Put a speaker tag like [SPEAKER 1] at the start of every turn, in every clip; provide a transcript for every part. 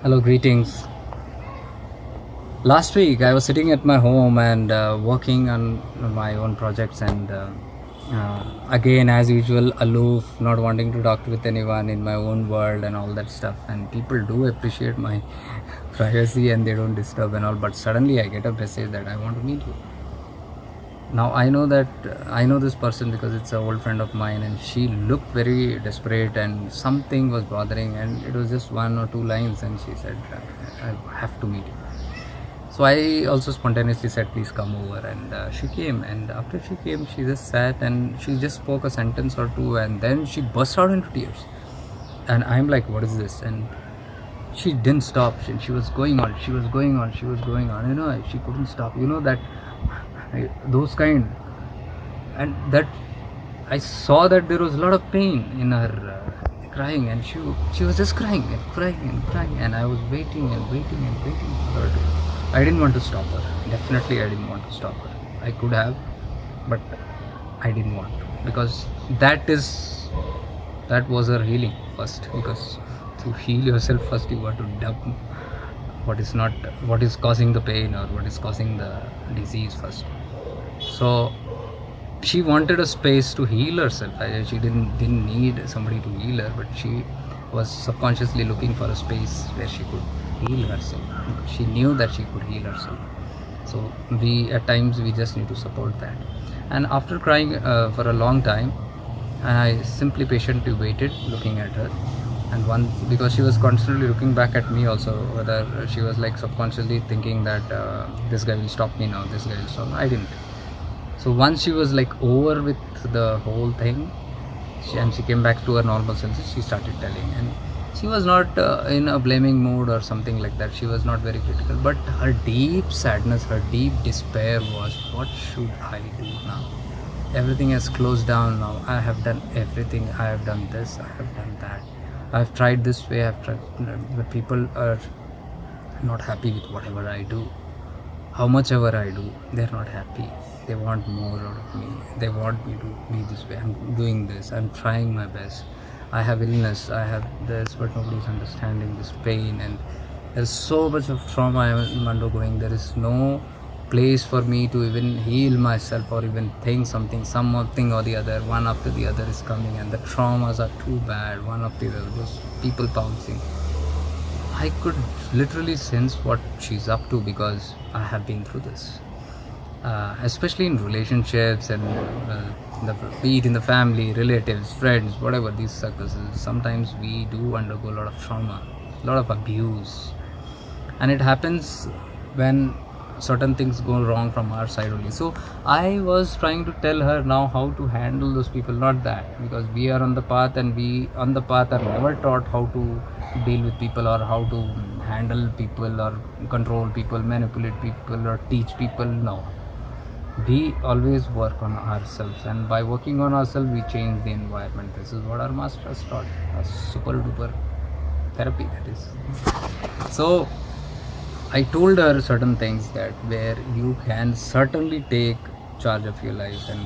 [SPEAKER 1] Hello, greetings. Last week I was sitting at my home and working on my own projects, and again, as usual, aloof, not wanting to talk with anyone in my own world and all that stuff. And people do appreciate my privacy and they don't disturb and all, but suddenly I get a message that I want to meet you. Now I know that I know this person because it's an old friend of mine, and she looked very desperate and something was bothering, and it was just one or two lines, and she said, I have to meet you. So I also spontaneously said, please come over, and she came. And after she came, she just sat and she just spoke a sentence or two, and then she burst out into tears. And I'm like, what is this? And she didn't stop. She was going on, she was going on, she was going on, she couldn't stop, that those kind. And that I saw that there was a lot of pain in her crying, and she was just crying and crying and crying, and I was waiting and waiting and waiting for her to. I didn't want to stop her. Definitely I didn't want to stop her. I could have, but I didn't want to, because that was her healing first. Because to heal yourself first, you got to dump what is causing the pain or what is causing the disease first. So she wanted a space to heal herself. She didn't need somebody to heal her, but she was subconsciously looking for a space where she could heal herself. She knew that she could heal herself. So at times we just need to support that. And after crying for a long time, I simply patiently waited, looking at her. And because she was constantly looking back at me also, whether she was like subconsciously thinking that this guy will stop me now, this guy will stop me. I didn't. So once she was like over with the whole thing, and she came back to her normal senses, she started telling. And she was not in a blaming mood or something like that. She was not very critical, but her deep sadness, her deep despair was, what should I do now? Everything has closed down now. I have done everything. I have done this, I have done that. I've tried this way, I've tried, but people are not happy with whatever I do. How much ever I do, they're not happy. They want more out of me. They want me to be this way. I'm doing this. I'm trying my best. I have illness. I have this, but nobody's understanding this pain. And there's so much of trauma I'm undergoing. There is no place for me to even heal myself or even think something or the other. One after the other is coming, and the traumas are too bad. One after the other. Those people bouncing. I could literally sense what she's up to, because I have been through this. Especially in relationships and be it in the family, relatives, friends, whatever these circles. Sometimes we do undergo a lot of trauma, a lot of abuse, and it happens when certain things go wrong from our side only. So I was trying to tell her now how to handle those people, not that, because we are on the path, and we on the path are never taught how to deal with people or how to handle people or control people, manipulate people or teach people. No, we always work on ourselves, and by working on ourselves we change the environment. This is what our masters taught, a super duper therapy, that is. So I told her certain things that where you can certainly take charge of your life, and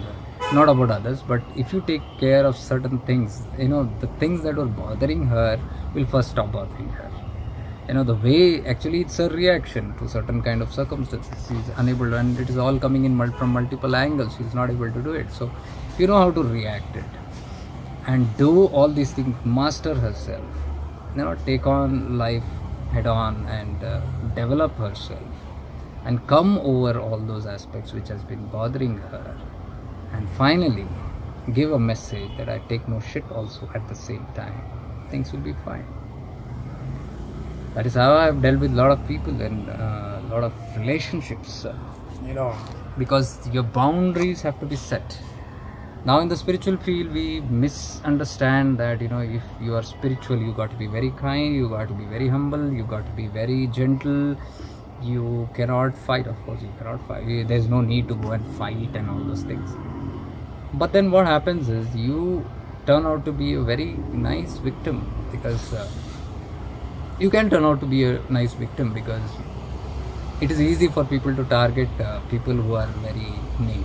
[SPEAKER 1] not about others, but if you take care of certain things, the things that were bothering her will first stop bothering her. The way, actually it's a reaction to certain kind of circumstances. She's unable to, and it is all coming in from multiple angles. She's not able to do it. So you know how to react it and do all these things, master herself, take on life head on, and develop herself and come over all those aspects which has been bothering her, and finally give a message that I take no shit also at the same time. Things will be fine. That is how I've dealt with a lot of people and a lot of relationships, because your boundaries have to be set. Now in the spiritual field, we misunderstand that, if you are spiritual, you got to be very kind, you got to be very humble, you got to be very gentle. You cannot fight, of course, you cannot fight. There's no need to go and fight and all those things. But then what happens is you turn out to be a very nice victim, because you can turn out to be a nice victim, because it is easy for people to target people who are very mean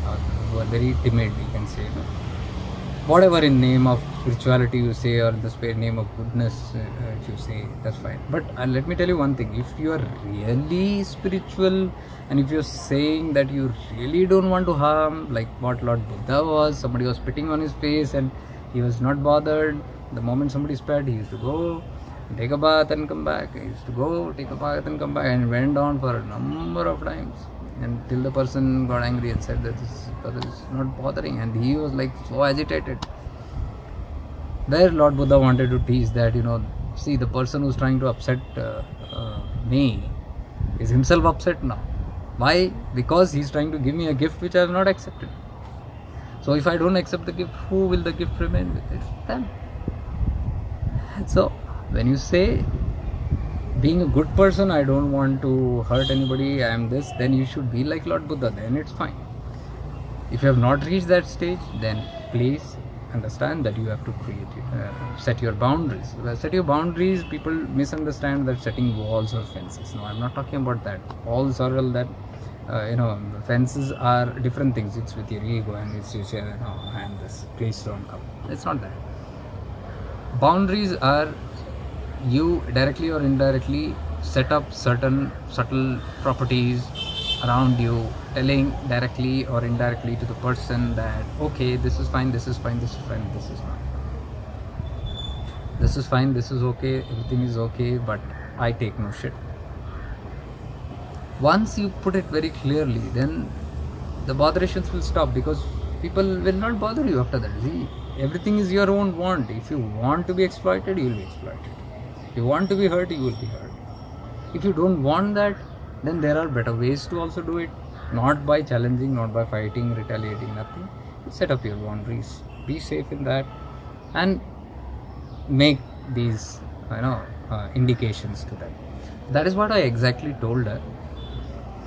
[SPEAKER 1] or who are very timid, we can say, whatever, in name of spirituality you say, or the name of goodness if you say, that's fine. But let me tell you one thing: if you are really spiritual, and if you're saying that you really don't want to harm, like what Lord Buddha was, somebody was spitting on his face and he was not bothered. The moment somebody spat, he used to go take a bath and come back. He used to go take a bath and come back, and went on for a number of times, and till the person got angry and said that this is not bothering, and he was like so agitated. There Lord Buddha wanted to teach that, see, the person who's trying to upset me is himself upset now. Why? Because he's trying to give me a gift which I have not accepted. So if I don't accept the gift, who will the gift remain with? It's them. So when you say, being a good person, I don't want to hurt anybody, I am this, then you should be like Lord Buddha, then it's fine. If you have not reached that stage, then please understand that you have to set your boundaries. Set your boundaries, people misunderstand that setting walls or fences. No, I'm not talking about that. Walls are all that, fences are different things. It's with your ego, and it's you say, no, I am this, please don't come. It's not that. Boundaries are you directly or indirectly set up certain subtle properties around you, telling directly or indirectly to the person that, okay, this is fine, this is fine, this is fine, this is not fine. This is fine, this is okay, everything is okay, but I take no shit. Once you put it very clearly, then the botherations will stop, because people will not bother you after that. See, everything is your own want. If you want to be exploited, you will be exploited. If you want to be hurt, you will be hurt. If you don't want that, then there are better ways to also do it. Not by challenging, not by fighting, retaliating, nothing. Set up your boundaries. Be safe in that, and make these, indications to them. That is what I exactly told her.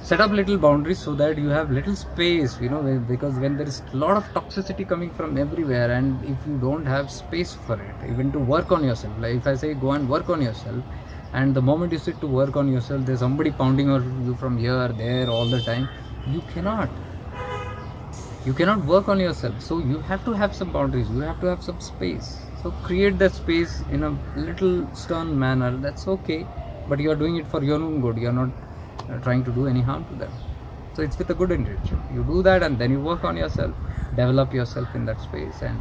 [SPEAKER 1] Set up little boundaries so that you have little space, because when there is a lot of toxicity coming from everywhere, and if you don't have space for it, even to work on yourself, like if I say go and work on yourself, and the moment you sit to work on yourself, there's somebody pounding on you from here, there, all the time, you cannot work on yourself. So you have to have some boundaries, you have to have some space. So create that space in a little stern manner, that's okay, but you are doing it for your own good, you are not trying to do any harm to them. So it's with a good intention. You do that, and then you work on yourself, develop yourself in that space, and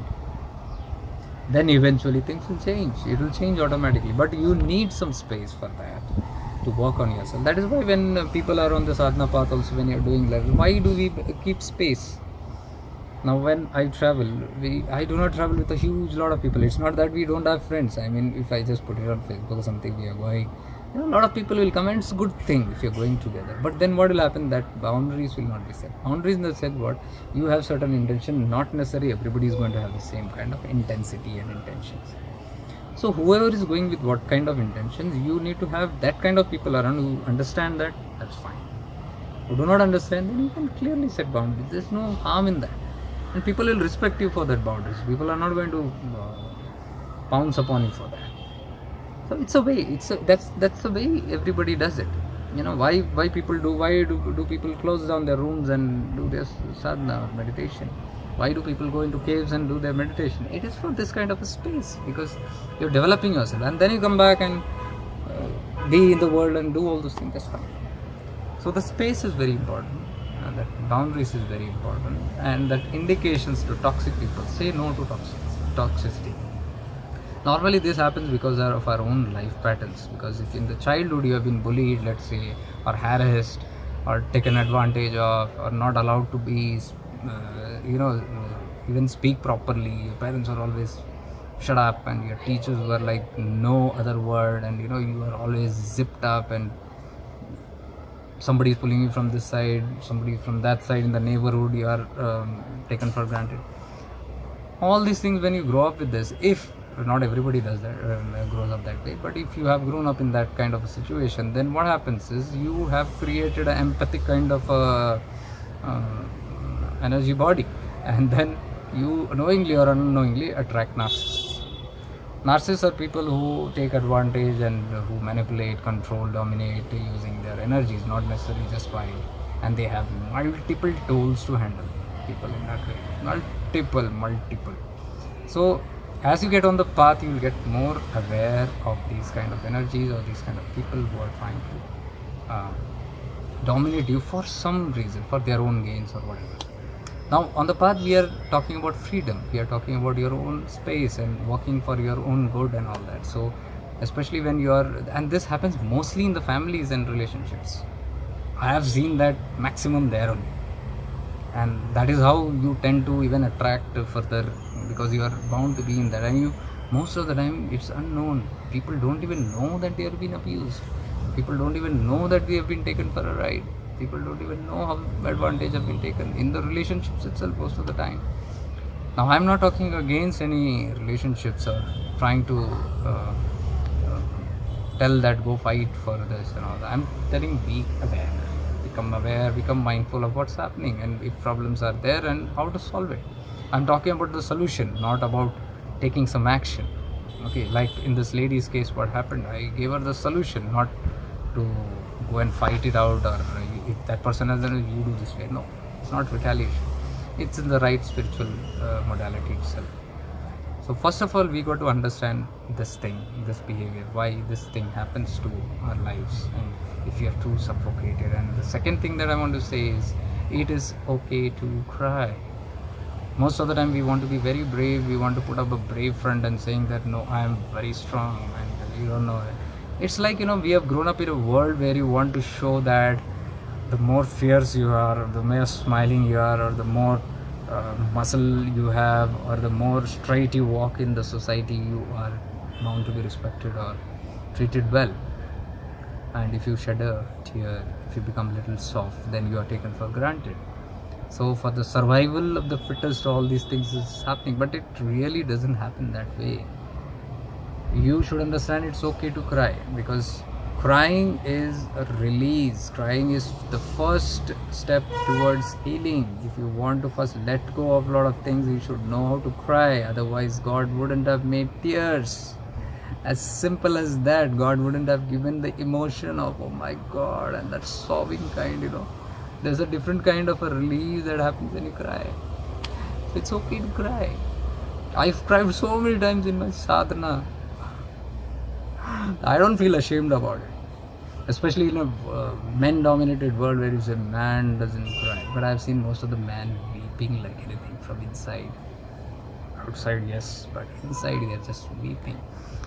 [SPEAKER 1] then eventually things will change. It will change automatically, but you need some space for that, to work on yourself. That is why when people are on the sadhana path also, when you're doing that, why do we keep space? Now when I travel, I do not travel with a huge lot of people. It's not that we don't have friends. I mean, if I just put it on Facebook or something, we are going, a lot of people will come, and it's a good thing if you're going together. But then what will happen? That boundaries will not be set. Boundaries in the sense, what you have certain intention, not necessarily everybody is going to have the same kind of intensity and intentions. So whoever is going with what kind of intentions, you need to have that kind of people around who understand that. That's fine. Who do not understand, then you can clearly set boundaries. There's no harm in that, and people will respect you for that boundaries. People are not going to pounce upon you for that. So it's a way. That's the way everybody does it. Why people do? Why do people close down their rooms and do their sadhana or meditation? Why do people go into caves and do their meditation? It is for this kind of a space, because you're developing yourself, and then you come back and be in the world and do all those things. That's fine. So the space is very important, and that boundaries is very important, and that indications to toxic people. Say no to toxicity. Normally this happens because of our own life patterns, because if in the childhood you have been bullied, let's say, or harassed, or taken advantage of, or not allowed to be, even speak properly, your parents are always shut up, and your teachers were like no other word, and you are always zipped up, and somebody is pulling you from this side, somebody from that side in the neighborhood, you are taken for granted. All these things, when you grow up with this, if not everybody does that, grows up that way, but if you have grown up in that kind of a situation, then what happens is you have created an empathic kind of energy body, and then you knowingly or unknowingly attract narcissists. Narcissists are people who take advantage and who manipulate, control, dominate using their energies, not necessarily just by, and they have multiple tools to handle people in that way. Multiple. So as you get on the path, you will get more aware of these kind of energies or these kind of people who are trying to dominate you for some reason, for their own gains or whatever. Now on the path, we are talking about freedom, we are talking about your own space and working for your own good and all that. So especially when you are, and this happens mostly in the families and relationships, I have seen that maximum there only. And that is how you tend to even attract further, because you are bound to be in that. And you, most of the time, it's unknown. People don't even know that they are being abused. People don't even know that they have been taken for a ride. People don't even know how advantage have been taken in the relationships itself most of the time. Now I'm not talking against any relationships or trying to tell that go fight for this and all that. I'm telling be aware, become mindful of what's happening and if problems are there and how to solve it. I'm talking about the solution, not about taking some action. Okay, like in this lady's case, what happened, I gave her the solution, not to go and fight it out, or if that person has done it, you do this way. No, it's not retaliation. It's in the right spiritual modality itself. So first of all, we got to understand this thing, this behavior, why this thing happens to our lives, and if you are too suffocated. And the second thing that I want to say is, it is okay to cry. Most of the time we want to be very brave, we want to put up a brave front and saying that no, I am very strong, and you don't know it. It's like, we have grown up in a world where you want to show that the more fierce you are, or the more smiling you are, or the more muscle you have, or the more straight you walk in the society, you are bound to be respected or treated well. And if you shed a tear, if you become a little soft, then you are taken for granted. So for the survival of the fittest, all these things is happening, but it really doesn't happen that way. You should understand it's okay to cry, because crying is a release. Crying is the first step towards healing. If you want to first let go of a lot of things, you should know how to cry. Otherwise, God wouldn't have made tears. As simple as that. God wouldn't have given the emotion of, oh my God, and that sobbing kind, There's a different kind of a release that happens when you cry. So it's okay to cry. I've cried so many times in my sadhana. I don't feel ashamed about it, especially in a men-dominated world where you say man doesn't cry. But I've seen most of the men weeping like anything from inside. Outside, yes, but inside they're just weeping.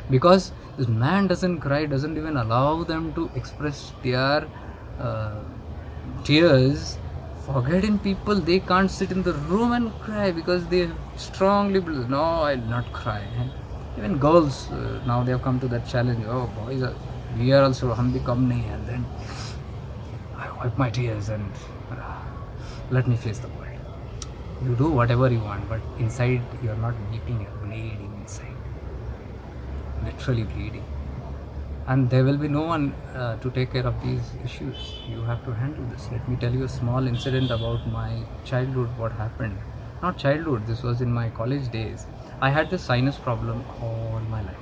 [SPEAKER 1] Because this man doesn't cry, doesn't even allow them to express their tears. Forget in people, they can't sit in the room and cry because they strongly believe, no, I'll not cry. And even girls, now they have come to that challenge. Oh, boys, we are also, hum bhi kam nahi, and then I wipe my tears and let me face the world. You do whatever you want, but inside you're not weeping, you're bleeding inside. Literally bleeding. And there will be no one to take care of these issues. You have to handle this. Let me tell you a small incident about my childhood, what happened. Not childhood, this was in my college days. I had this sinus problem all my life.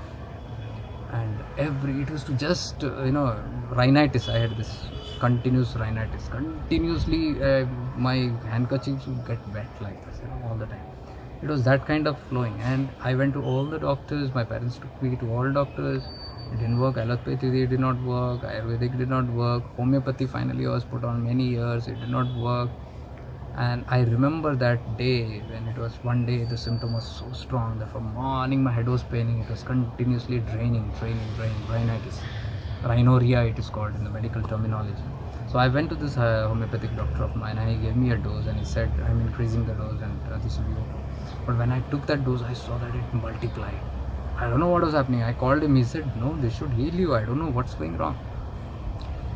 [SPEAKER 1] And it was to just, rhinitis. I had this continuous rhinitis. Continuously, my handkerchiefs would get wet like this, all the time. It was that kind of flowing. And I went to all the doctors. My parents took me to all doctors. It didn't work. Allopathy did not work. Ayurvedic did not work. Homeopathy finally was put on many years. It did not work. And I remember that day when it was one day, the symptom was so strong that from morning my head was paining. It was continuously draining, rhinitis. Rhinorrhea it is called in the medical terminology. So I went to this homeopathic doctor of mine and he gave me a dose and he said, I'm increasing the dose and this will be okay. But when I took that dose, I saw that it multiplied. I don't know what was happening. I called him, he said, no, this should heal you. I don't know what's going wrong.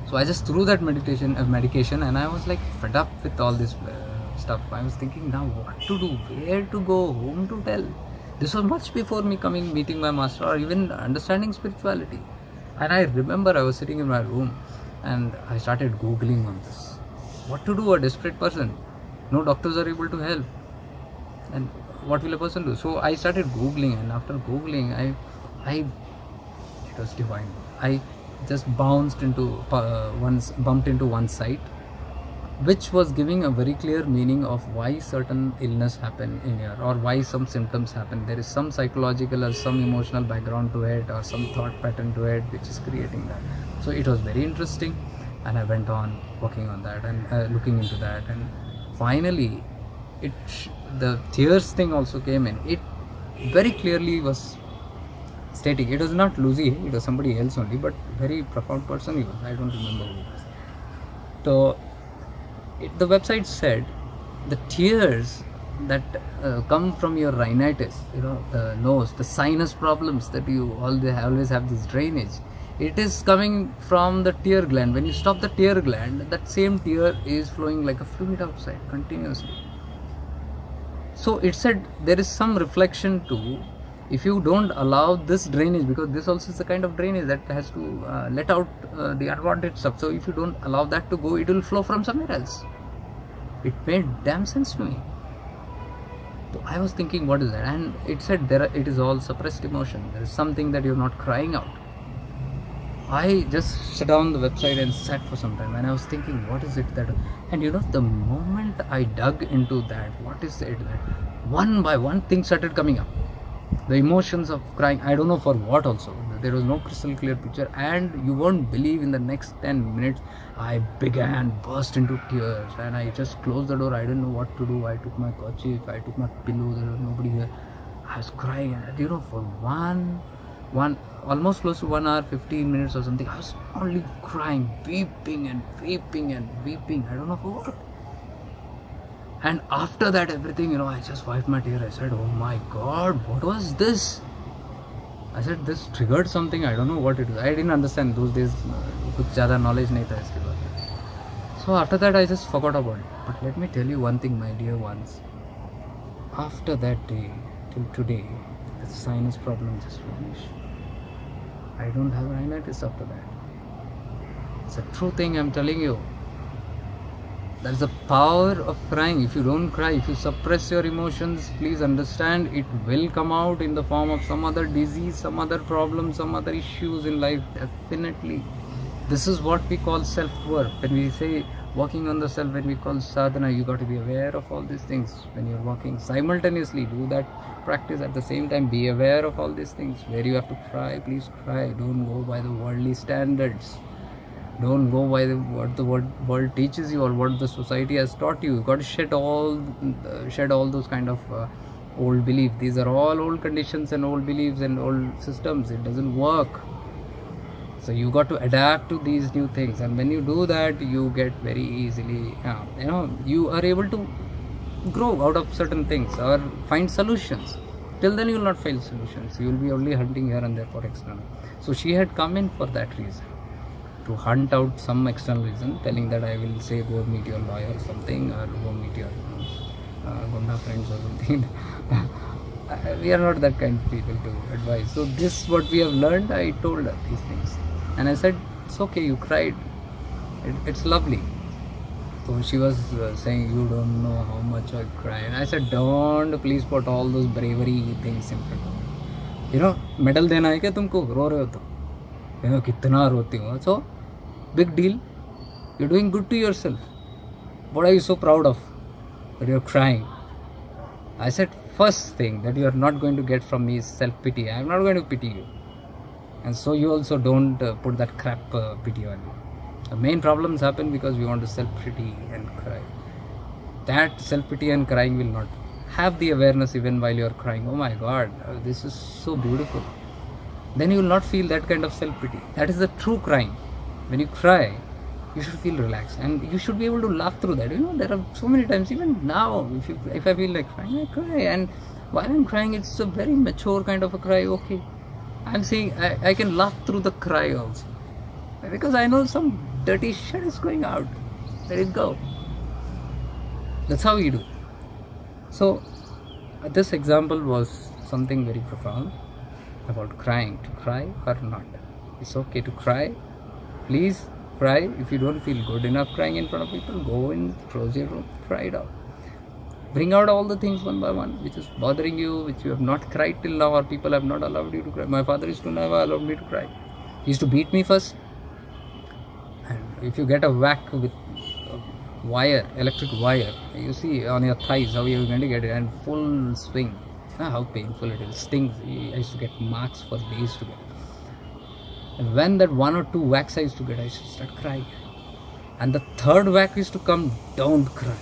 [SPEAKER 1] So I just threw that medication and I was like fed up with all this stuff. I was thinking now what to do, where to go, whom to tell. This was much before me meeting my master or even understanding spirituality. And I remember I was sitting in my room and I started Googling on this. What to do, a desperate person? No doctors are able to help. And what will a person do? So I started Googling, and after Googling, it was divine. I just bumped into one site, which was giving a very clear meaning of why certain illness happen in here, or why some symptoms happen. There is some psychological or some emotional background to it, or some thought pattern to it, which is creating that. So it was very interesting, and I went on working on that and looking into that, and finally the tears thing also came in. It very clearly was stating, it was not Lucy, it was somebody else only, but very profound person he was. I don't remember who it was. So the website said the tears that come from your rhinitis, the nose, the sinus problems that you always have this drainage, it is coming from the tear gland. When you stop the tear gland, that same tear is flowing like a fluid outside continuously. So it said there is some reflection too. If you don't allow this drainage, because this also is a kind of drainage that has to let out the unwanted stuff. So if you don't allow that to go, it will flow from somewhere else. It made damn sense to me. So I was thinking, what is that? And it said it is all suppressed emotion. There is something that you're not crying out. I just sat down the website and sat for some time, and I was thinking, what is it that, and the moment I dug into that, what is it that one by one things started coming up. The emotions of crying, I don't know for what also. There was no crystal clear picture, and you won't believe, in the next 10 minutes, I burst into tears, and I just closed the door. I didn't know what to do. I took my kerchief, I took my pillow, there was nobody here. I was crying, and for one almost close to 1 hour, 15 minutes or something, I was only crying, weeping and weeping and weeping. I don't know for what. And after that, everything, I just wiped my tear. I said, oh my God, what was this? I said, this triggered something. I don't know what it is. I didn't understand those days. Kuch zyada knowledge nahi tha iske baare. So after that, I just forgot about it. But let me tell you one thing, my dear ones. After that day till today, the sinus problem just vanished. I don't have rhinitis after that. It's a true thing, I'm telling you. That's the power of crying. If you don't cry, if you suppress your emotions, please understand it will come out in the form of some other disease, some other problem, some other issues in life. Definitely. This is what we call self-work. When we say working on the self, when we call sadhana, you got to be aware of all these things. When you're working simultaneously, do that practice at the same time. Be aware of all these things. Where you have to cry, please cry. Don't go by the worldly standards. Don't go by what the world teaches you or what the society has taught you. You got to shed all those kind of old beliefs. These are all old conditions and old beliefs and old systems. It doesn't work. So you got to adapt to these new things, and when you do that, you get very easily, you are able to grow out of certain things or find solutions. Till then, you will not find solutions. You will be only hunting here and there for external. So she had come in for that reason, to hunt out some external reason, telling that I will say go meet your lawyer or something, or go meet your Gunda friends or something. We are not that kind of people to advise. So this what we have learned. I told her these things, and I said, it's okay, you cried, it's lovely. So she was saying, you don't know how much I cry. And I said, don't please put all those bravery things in front of me. Medal dena hai kya tumko, ro rahe ho to, kitna roti ho. So big deal, you're doing good to yourself. What are you so proud of that you're crying? I said, first thing that you are not going to get from me is self-pity. I am not going to pity you. And so you also don't put that crap pity on you. The main problems happen because we want to self-pity and cry. That self-pity and crying will not have the awareness even while you are crying. Oh my God, this is so beautiful. Then you will not feel that kind of self-pity. That is the true crying. When you cry, you should feel relaxed, and you should be able to laugh through that. There are so many times, even now, if I feel like crying, I cry. And while I'm crying, it's a very mature kind of a cry. Okay, I'm saying I can laugh through the cry also, because I know some dirty shit is going out. Let it go. That's how you do. So this example was something very profound about crying. To cry or not, it's okay to cry. Please cry. If you don't feel good enough crying in front of people, go in, close your room, cry it out. Bring out all the things one by one which is bothering you, which you have not cried till now, or people have not allowed you to cry. My father used to never allow me to cry. He used to beat me first, and if you get a whack with wire, electric wire. You see on your thighs how you're going to get it, and full swing. How painful it is. Stings. I used to get marks for days to get. And when that 1 or 2 whacks I used to get, I used to start crying. And the third whack used to come, don't cry.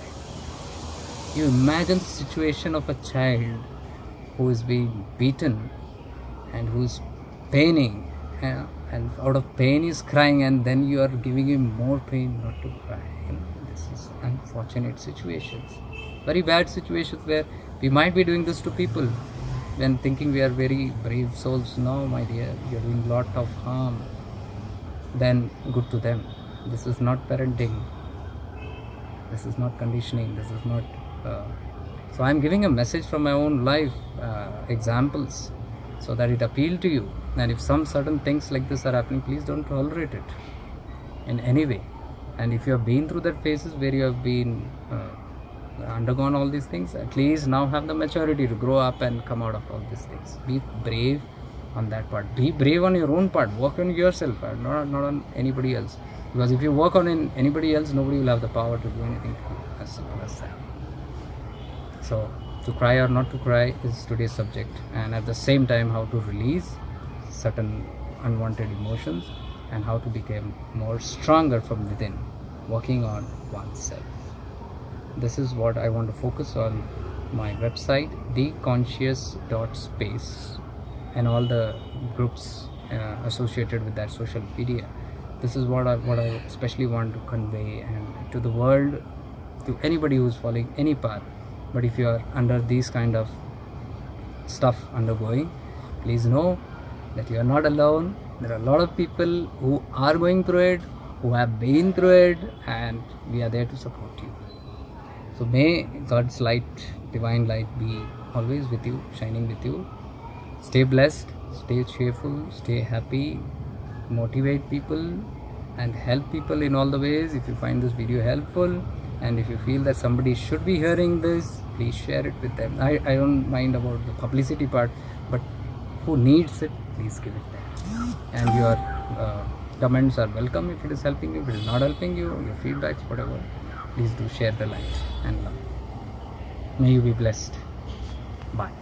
[SPEAKER 1] You imagine the situation of a child who is being beaten and who's paining, and out of pain is crying, and then you are giving him more pain not to cry. This is unfortunate situations, very bad situations where we might be doing this to people when thinking we are very brave souls. No, my dear, you're doing lot of harm than good to them. This is not parenting, this is not conditioning, this is not so I'm giving a message from my own life examples, so that it appeal to you. And if some certain things like this are happening, please don't tolerate it in any way. And if you have been through that phases where you have been undergone all these things, at least now have the maturity to grow up and come out of all these things. Be brave on that part. Be brave on your own part. Work on yourself, not on anybody else. Because if you work on anybody else, nobody will have the power to do anything to you. As simple as that. So, to cry or not to cry is today's subject, and at the same time how to release certain unwanted emotions and how to become more stronger from within, working on oneself. This is what I want to focus on my website, theconscious.space, and all the groups associated with that social media. This is what I especially want to convey and to the world, to anybody who's following any path. But if you are under these kind of stuff undergoing, please know that you are not alone. There are a lot of people who are going through it, who have been through it, and we are there to support you. So may God's light, divine light, be always with you, shining with you. Stay blessed, stay cheerful, stay happy, motivate people and help people in all the ways. If you find this video helpful, and if you feel that somebody should be hearing this, please share it with them. I don't mind about the publicity part, but who needs it, please give it there. And your comments are welcome if it is helping you. If it is not helping you, your feedbacks, whatever, please do share the light and love. May you be blessed. Bye.